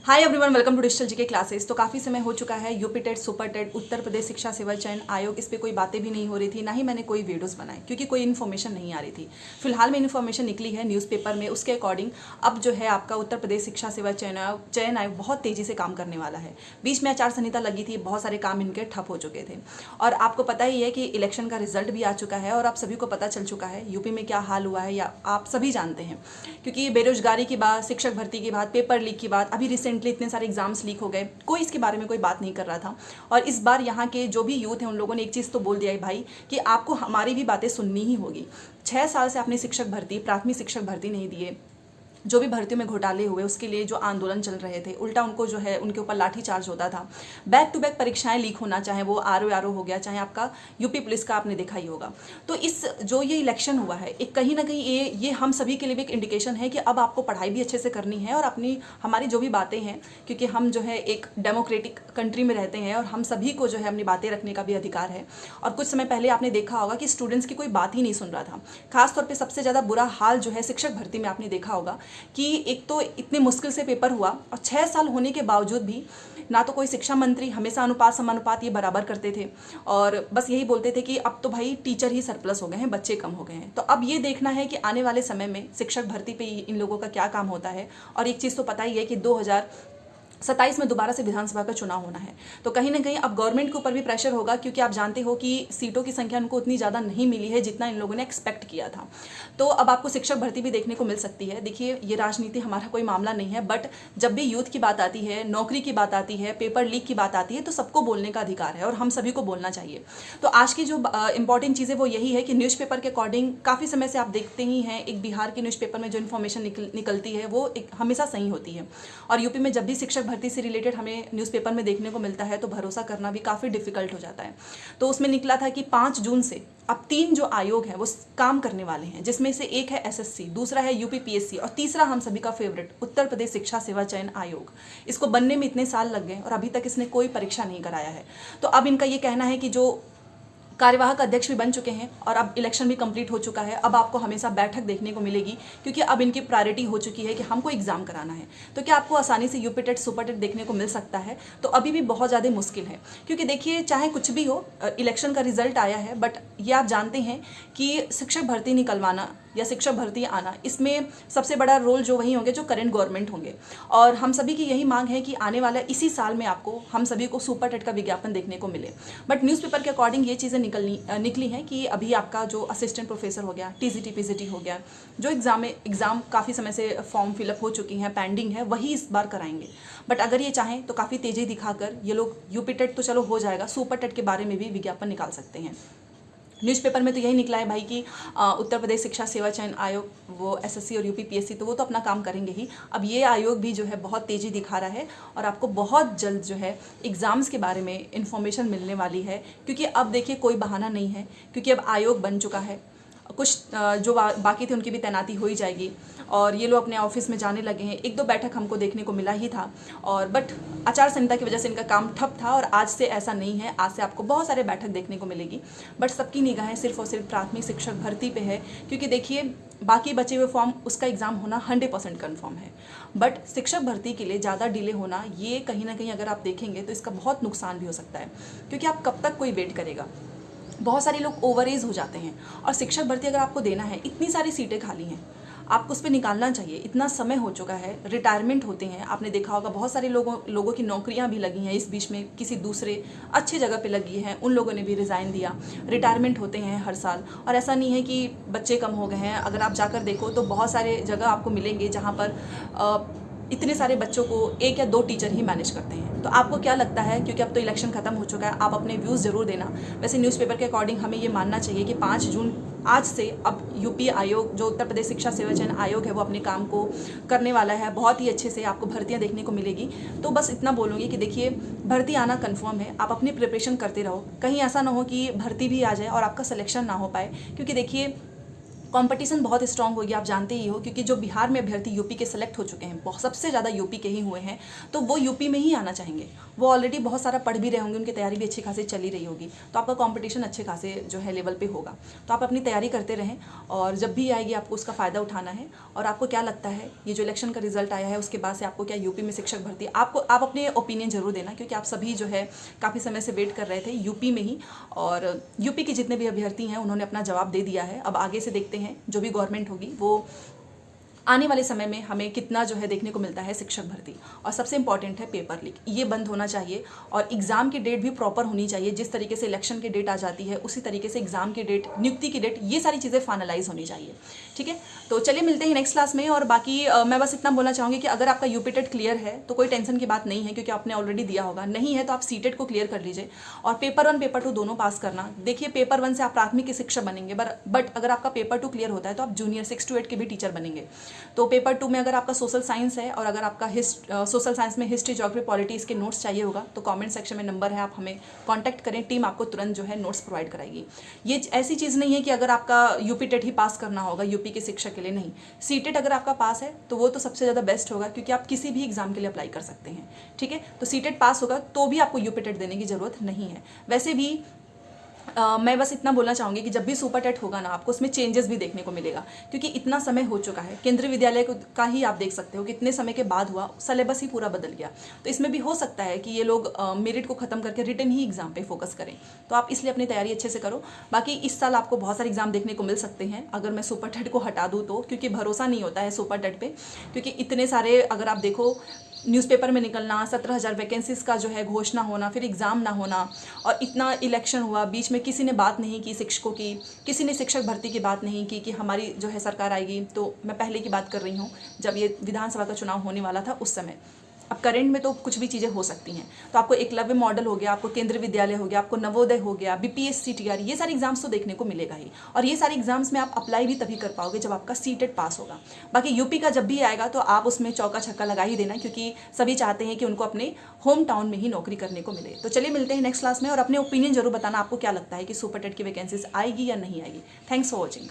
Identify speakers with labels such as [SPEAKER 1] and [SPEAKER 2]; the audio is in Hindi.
[SPEAKER 1] Hi everyone, welcome to digital GK classes. तो काफ़ी समय हो चुका है UP TET, super TET, Uttar Pradesh शिक्षा सेवा चयन आयोग, इस पर कोई बातें भी नहीं हो रही थी, ना ही मैंने कोई वीडियोस बनाए क्योंकि कोई इन्फॉर्मेशन नहीं आ रही थी। फिलहाल में इन्फॉर्मेशन निकली है न्यूज़पेपर में, उसके अकॉर्डिंग अब जो है आपका उत्तर प्रदेश शिक्षा सेवा चयन आयोग बहुत तेज़ी से काम करने वाला है। बीच में आचार संहिता लगी थी, बहुत सारे काम इनके ठप हो चुके थे और आपको पता ही है कि इलेक्शन का रिजल्ट भी आ चुका है और आप सभी को पता चल चुका है यूपी में क्या हाल हुआ है, या आप सभी जानते हैं। क्योंकि बेरोजगारी की बात, शिक्षक भर्ती की बात, पेपर लीक की बात, अभी रिसेंटली इतने सारे एग्जाम्स लीक हो गए, कोई इसके बारे में कोई बात नहीं कर रहा था। और इस बार यहाँ के जो भी यूथ हैं उन लोगों ने एक चीज़ तो बोल दिया है भाई कि आपको हमारी भी बातें सुननी ही होगी। 6 साल से आपने शिक्षक भर्ती, प्राथमिक शिक्षक भर्ती नहीं दिए, जो भी भर्तियों में घोटाले हुए उसके लिए जो आंदोलन चल रहे थे, उल्टा उनको जो है उनके ऊपर लाठी चार्ज होता था। बैक टू बैक परीक्षाएं लीक होना, चाहे वो आरओ हो गया, चाहे आपका यूपी पुलिस का आपने देखा ही होगा। तो इस जो ये इलेक्शन हुआ है, एक कहीं ना कहीं ये हम सभी के लिए भी एक इंडिकेशन है कि अब आपको पढ़ाई भी अच्छे से करनी है और अपनी हमारी जो भी बातें हैं, क्योंकि हम जो है एक डेमोक्रेटिक कंट्री में रहते हैं और हम सभी को जो है अपनी बातें रखने का भी अधिकार है। और कुछ समय पहले आपने देखा होगा कि स्टूडेंट्स की कोई बात ही नहीं सुन रहा था। खासतौर पर सबसे ज़्यादा बुरा हाल जो है शिक्षक भर्ती में आपने देखा होगा कि एक तो इतने मुश्किल से पेपर हुआ और 6 साल होने के बावजूद भी ना तो कोई शिक्षा मंत्री, हमेशा अनुपात समानुपात ये बराबर करते थे और बस यही बोलते थे कि अब तो भाई टीचर ही सरप्लस हो गए हैं, बच्चे कम हो गए हैं। तो अब ये देखना है कि आने वाले समय में शिक्षक भर्ती पे इन लोगों का क्या काम होता है। और एक चीज़ तो पता ही है कि 2027 में दोबारा से विधानसभा का चुनाव होना है, तो कहीं ना कहीं अब गवर्नमेंट के ऊपर भी प्रेशर होगा, क्योंकि आप जानते हो कि सीटों की संख्या उनको उतनी ज़्यादा नहीं मिली है जितना इन लोगों ने एक्सपेक्ट किया था। तो अब आपको शिक्षक भर्ती भी देखने को मिल सकती है। देखिए, ये राजनीति हमारा कोई मामला नहीं है, बट जब भी यूथ की बात आती है, नौकरी की बात आती है, पेपर लीक की बात आती है, तो सबको बोलने का अधिकार है और हम सभी को बोलना चाहिए। तो आज की जो इंपॉर्टेंट चीज़ है वो यही है कि न्यूज़पेपर के अकॉर्डिंग काफ़ी समय से आप देखते ही हैं, एक बिहार के न्यूज़पेपर में जो इन्फॉर्मेशन निकलती है वो हमेशा सही होती है। और यूपी में जब भी शिक्षक भर्ती से रिलेटेड हमें न्यूज़पेपर में देखने को मिलता है तो भरोसा करना भी काफ़ी डिफिकल्ट हो जाता है। तो उसमें निकला था कि 5 जून से अब 3 जो आयोग हैं वो काम करने वाले हैं, जिसमें से एक है एसएससी, दूसरा है यूपीपीएससी और तीसरा हम सभी का फेवरेट उत्तर प्रदेश शिक्षा सेवा चयन आयोग। इसको बनने में इतने साल लग गए और अभी तक इसने कोई परीक्षा नहीं कराया है। तो अब इनका ये कहना है कि जो कार्यवाहक अध्यक्ष भी बन चुके हैं और अब इलेक्शन भी कंप्लीट हो चुका है, अब आपको हमेशा बैठक देखने को मिलेगी, क्योंकि अब इनकी प्रायोरिटी हो चुकी है कि हमको एग्जाम कराना है। तो क्या आपको आसानी से यूपी टेट, सुपर टेट देखने को मिल सकता है? तो अभी भी बहुत ज़्यादा मुश्किल है, क्योंकि देखिए चाहे कुछ भी हो, इलेक्शन का रिजल्ट आया है, बट ये आप जानते हैं कि शिक्षक भर्ती निकलवाना या शिक्षक भर्ती आना, इसमें सबसे बड़ा रोल जो वही होंगे जो करंट गवर्नमेंट होंगे। और हम सभी की यही मांग है कि आने वाला इसी साल में आपको, हम सभी को सुपर टेट का विज्ञापन देखने को मिले। बट न्यूज़पेपर के अकॉर्डिंग ये चीज़ें निकली हैं कि अभी आपका जो असिस्टेंट प्रोफेसर हो गया, टीजीटी पीजीटी हो गया, जो एग्ज़ाम काफ़ी समय से फॉर्म फिलअप हो चुकी हैं, पेंडिंग है, वही इस बार कराएंगे। बट अगर ये चाहें तो काफ़ी तेज़ी दिखाकर ये लोग यूपी टेट तो चलो हो जाएगा, सुपर टेट के बारे में भी विज्ञापन निकाल सकते हैं। न्यूज़पेपर में तो यही निकला है भाई कि उत्तर प्रदेश शिक्षा सेवा चयन आयोग, वो एसएससी और यूपीपीएससी, तो वो तो अपना काम करेंगे ही। अब ये आयोग भी जो है बहुत तेज़ी दिखा रहा है और आपको बहुत जल्द जो है एग्ज़ाम्स के बारे में इन्फॉर्मेशन मिलने वाली है, क्योंकि अब देखिए कोई बहाना नहीं है, क्योंकि अब आयोग बन चुका है। कुछ जो बाकी थे उनकी भी तैनाती हो ही जाएगी और ये लोग अपने ऑफिस में जाने लगे हैं। 1-2 बैठक हमको देखने को मिला ही था, और बट आचार संहिता की वजह से इनका काम ठप था और आज से ऐसा नहीं है। आज से आपको बहुत सारे बैठक देखने को मिलेगी, बट सबकी निगाहें सिर्फ और सिर्फ प्राथमिक शिक्षक भर्ती पे है, क्योंकि देखिए बाकी बचे हुए फॉर्म, उसका एग्ज़ाम होना 100% कन्फर्म है। बट शिक्षक भर्ती के लिए ज़्यादा डिले होना, ये कहीं ना कहीं अगर आप देखेंगे तो इसका बहुत नुकसान भी हो सकता है, क्योंकि आप कब तक कोई वेट करेगा। बहुत सारे लोग ओवर एज हो जाते हैं और शिक्षक भर्ती अगर आपको देना है, इतनी सारी सीटें खाली हैं, आपको उस पर निकालना चाहिए। इतना समय हो चुका है, रिटायरमेंट होते हैं, आपने देखा होगा बहुत सारे लोगों की नौकरियां भी लगी हैं, इस बीच में किसी दूसरे अच्छी जगह पे लगी हैं, उन लोगों ने भी रिज़ाइन दिया। रिटायरमेंट होते हैं हर साल, और ऐसा नहीं है कि बच्चे कम हो गए हैं। अगर आप जाकर देखो तो बहुत सारे जगह आपको मिलेंगे जहाँ पर इतने सारे बच्चों को 1 या 2 टीचर ही मैनेज करते हैं। तो आपको क्या लगता है, क्योंकि अब तो इलेक्शन खत्म हो चुका है, आप अपने व्यूज़ ज़रूर देना। वैसे न्यूज़पेपर के अकॉर्डिंग हमें ये मानना चाहिए कि 5 जून आज से अब यूपी आयोग, जो उत्तर प्रदेश शिक्षा सेवा चयन आयोग है, वो अपने काम को करने वाला है। बहुत ही अच्छे से आपको भर्तियां देखने को मिलेगी। तो बस इतना बोलूँगी कि देखिए, भर्ती आना कन्फर्म है, आप अपनी प्रिपरेशन करते रहो। कहीं ऐसा ना हो कि भर्ती भी आ जाए और आपका सिलेक्शन ना हो पाए, क्योंकि देखिए कंपटीशन बहुत स्ट्रांग होगी, आप जानते ही हो, क्योंकि जो बिहार में अभ्यर्थी यूपी के सेलेक्ट हो चुके हैं, बहुत सबसे ज़्यादा यूपी के ही हुए हैं, तो वो यूपी में ही आना चाहेंगे। वो ऑलरेडी बहुत सारा पढ़ भी रहे होंगे, उनकी तैयारी भी अच्छी खासी चली रही होगी, तो आपका कंपटीशन अच्छे खासे जो है लेवल पे होगा। तो आप अपनी तैयारी करते रहें और जब भी आएगी आपको उसका फ़ायदा उठाना है। और आपको क्या लगता है ये जो इलेक्शन का रिजल्ट आया है उसके बाद से आपको क्या यूपी में शिक्षक भर्ती, आप अपने ओपिनियन जरूर देना, क्योंकि आप सभी जो है काफ़ी समय से वेट कर रहे थे यूपी में ही। और यूपी के जितने भी अभ्यर्थी हैं उन्होंने अपना जवाब दे दिया है। अब आगे से देखते हैं जो भी गवर्नमेंट होगी वो आने वाले समय में हमें कितना जो है देखने को मिलता है शिक्षक भर्ती। और सबसे इंपॉर्टेंट है पेपर लीक, ये बंद होना चाहिए। और एग्ज़ाम की डेट भी प्रॉपर होनी चाहिए, जिस तरीके से इलेक्शन की डेट आ जाती है उसी तरीके से एग्ज़ाम की डेट, नियुक्ति की डेट, ये सारी चीज़ें फाइनलाइज होनी चाहिए। ठीक है, तो चलिए मिलते हैं नेक्स्ट क्लास में। और बाकी मैं बस इतना बोलना चाहूँगी कि अगर आपका यूपी टेट क्लियर है तो कोई टेंशन की बात नहीं है, क्योंकि आपने ऑलरेडी दिया होगा। नहीं है तो आप सीटेट को क्लियर कर लीजिए और पेपर 1 पेपर 2 दोनों पास करना। देखिए पेपर 1 से आप प्राथमिक के शिक्षक बनेंगे, बट अगर आपका पेपर 2 क्लियर होता है तो आप जूनियर 6 to 8 के भी टीचर बनेंगे। तो पेपर 2 में अगर आपका सोशल साइंस है और अगर आपका सोशल साइंस में हिस्ट्री, ज्योग्राफी, पॉलिटी इसके नोट्स चाहिए होगा तो कमेंट सेक्शन में नंबर है, आप हमें कांटेक्ट करें, टीम आपको तुरंत जो है नोट्स प्रोवाइड कराएगी। ये ऐसी चीज़ नहीं है कि अगर आपका यूपी टेट ही पास करना होगा यूपी के शिक्षक के लिए, नहीं। सीटेट अगर आपका पास है तो वो तो सबसे ज़्यादा बेस्ट होगा, क्योंकि आप किसी भी एग्जाम के लिए अप्लाई कर सकते हैं। ठीक है, तो सीटेट पास होगा तो भी आपको यूपी टेट देने की ज़रूरत नहीं है। वैसे भी मैं बस इतना बोलना चाहूँगी कि जब भी सुपर टेट होगा ना, आपको उसमें चेंजेस भी देखने को मिलेगा, क्योंकि इतना समय हो चुका है। केंद्रीय विद्यालय का ही आप देख सकते हो कि इतने समय के बाद हुआ, सिलेबस ही पूरा बदल गया। तो इसमें भी हो सकता है कि ये लोग मेरिट को ख़त्म करके रिटन ही एग्जाम पे फोकस करें। तो आप इसलिए अपनी तैयारी अच्छे से करो। बाकी इस साल आपको बहुत सारे एग्जाम देखने को मिल सकते हैं अगर मैं सुपर टेट को हटा दूँ तो, क्योंकि भरोसा नहीं होता है सुपर टेट पे, क्योंकि इतने सारे, अगर आप देखो न्यूज़पेपर में निकलना, 17,000 वैकेंसीज़ का जो है घोषणा होना, फिर एग्ज़ाम ना होना, और इतना इलेक्शन हुआ, बीच में किसी ने बात नहीं की शिक्षकों की, किसी ने शिक्षक भर्ती की बात नहीं की कि हमारी जो है सरकार आएगी। तो मैं पहले की बात कर रही हूँ जब ये विधानसभा का चुनाव होने वाला था उस समय। अब करेंट में तो कुछ भी चीज़ें हो सकती हैं। तो आपको एकलव्य मॉडल हो गया, आपको केंद्रीय विद्यालय हो गया, आपको नवोदय हो गया, बीपीएससी, टीआरई, ये सारे एग्जाम्स तो देखने को मिलेगा ही। और ये सारे एग्जाम्स में आप अप्लाई भी तभी कर पाओगे जब आपका सीटेट पास होगा। बाकी यूपी का जब भी आएगा तो आप उसमें चौका छक्का लगा ही देना, क्योंकि सभी चाहते हैं कि उनको अपने होम टाउन में ही नौकरी करने को मिले। तो चलिए मिलते हैं नेक्स्ट क्लास में, और अपने ओपिनियन जरूर बताना आपको क्या लगता है कि सुपर टेट की वैकेंसीज आएगी या नहीं आएगी। Thanks for watching.